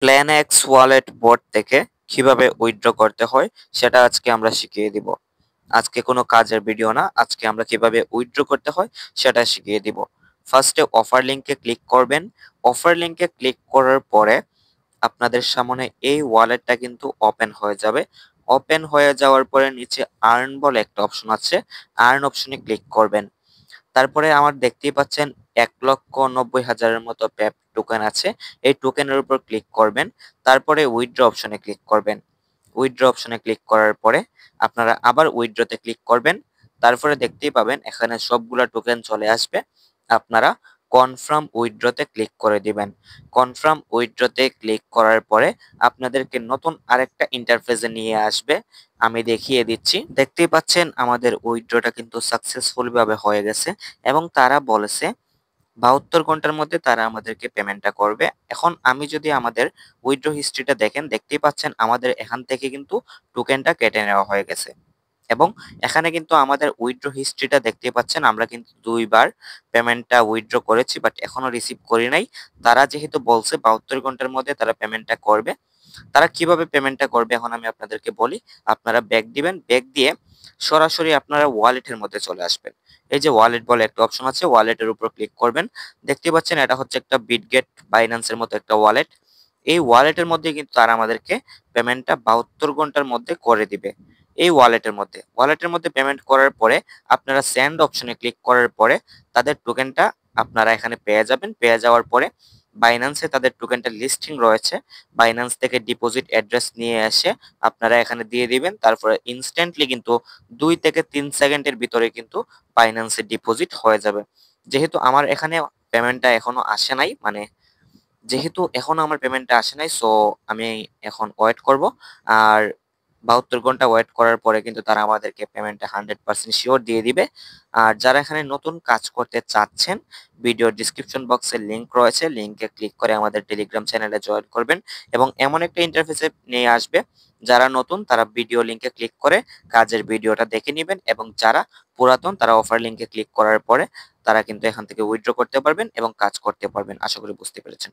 প্ল্যানএক্স wallet boat থেকে কিভাবে withdraw করতে হয় সেটা আজকে আমরা শিখিয়ে দিব। আজকে কোনো কাজের ভিডিও না, আজকে আমরা কিভাবে উইথড্র করতে হয় সেটা শিখিয়ে দিব। ফার্স্টে অফার লিংকে ক্লিক করবেন। অফার লিংকে ক্লিক করার পরে আপনাদের সামনে এই ওয়ালেটটা কিন্তু ওপেন হয়ে যাবে। ওপেন হয়ে যাওয়ার পরে নিচে আর্ন বলে একটা অপশন আছে, আর্ন অপশনে ক্লিক করবেন। তারপরে আমার দেখতেই পাচ্ছেন ১,৯০,০০০ মতো পেপ টোকেন আছে। এই টোকেনের উপর ক্লিক করবেন। তারপরে উইথড্র অপশনে ক্লিক করবেন। উইথড্র অপশনে ক্লিক করার পরে আপনারা আবার উইথড্রতে ক্লিক করবেন। তারপরে দেখতেই পাবেন এখানে সবগুলা টোকেন চলে আসবে। আপনারা কনফার্ম উইথড্রতে ক্লিক করে দিবেন। কনফার্ম উইথড্রতে ক্লিক করার পরে আপনাদেরকে নতুন আরেকটা ইন্টারফেসে নিয়ে আসবে। আমি দেখিয়ে দিচ্ছি। দেখতেই পাচ্ছেন আমাদের উইথড্রটা কিন্তু সাকসেসফুল ভাবে হয়ে গেছে এবং তারা বলেছে ৭২ ঘন্টার মধ্যে তারা আমাদেরকে পেমেন্টটা করবে। এখন আমি যদি আমাদের উইথড্র হিস্ট্রিটা দেখেন, দেখতেই পাচ্ছেন আমাদের এখান থেকে কিন্তু টোকেনটা কেটে নেওয়া হয়ে গেছে। এবং এখানে কিন্তু আমাদের উইথড্র হিস্ট্রিটা দেখতেই পাচ্ছেন আমরা কিন্তু ২ বার পেমেন্টটা উইথড্র করেছি বাট এখনো রিসিভ করি নাই। তারা যেহেতু বলছে ৭২ ঘন্টার মধ্যে তারা পেমেন্টটা করবে। তারা কিভাবে পেমেন্টটা করবে এখন আমি আপনাদেরকে বলি। আপনারা ব্যাক দিবেন, ব্যাক দিয়ে সরাসরি আপনারা ওয়ালেটের মধ্যে চলে আসবেন। এই যে ওয়ালেট বলে একটা অপশন আছে, ওয়ালেটের উপর ক্লিক করবেন। দেখতে পাচ্ছেন এটা হচ্ছে একটা বিটগেট বাইন্যান্সের মতো একটা ওয়ালেট। এই ওয়ালেটের মধ্যে কিন্তু তারা আমাদেরকে পেমেন্টটা ৭২ ঘন্টার মধ্যে করে দিবে। এই ওয়ালেটের মধ্যে পেমেন্ট করার পরে আপনারা সেন্ড অপশনে ক্লিক করার পরে তাদের টোকেনটা আপনারা এখানে পেয়ে যাবেন। পেয়ে যাওয়ার পরে বাইন্যান্সে তাদের টোকেনটা লিস্টিং রয়েছে। বাইন্যান্স থেকে ডিপোজিট অ্যাড্রেস নিয়ে এসে আপনারা এখানে দিয়ে দিবেন। তারপরে ইনস্ট্যান্টলি কিন্তু ২ থেকে ৩ সেকেন্ডের ভিতরে কিন্তু বাইন্যান্সে ডিপোজিট হয়ে যাবে। যেহেতু আমার এখানে পেমেন্টটা এখনো আসে নাই, মানে যেহেতু এখনো আমার পেমেন্টটা আসে নাই, সো আমি এখন ওয়েট করব। আর ৭২ ঘন্টা ওয়েট করার পরে কিন্তু তারা আমাদেরকে পেমেন্টটা 100% সিওর দিয়ে দিবে। আর যারা এখানে নতুন কাজ করতে চাচ্ছেন, ভিডিওর ডেসক্রিপশন বক্সে লিংক রয়েছে, লিংকে ক্লিক করে আমাদের টেলিগ্রাম চ্যানেলে জয়েন করবেন এবং এমন একটা ইন্টারফেসে নিয়ে আসবে। যারা নতুন তারা ভিডিও লিংকে ক্লিক করে কাজের ভিডিওটা দেখে নিবেন এবং যারা পুরাতন তারা অফার লিংকে ক্লিক করার পরে তারা কিন্তু এখান থেকে উইথড্র করতে পারবেন এবং কাজ করতে পারবেন। আশা করি বুঝতে পেরেছেন।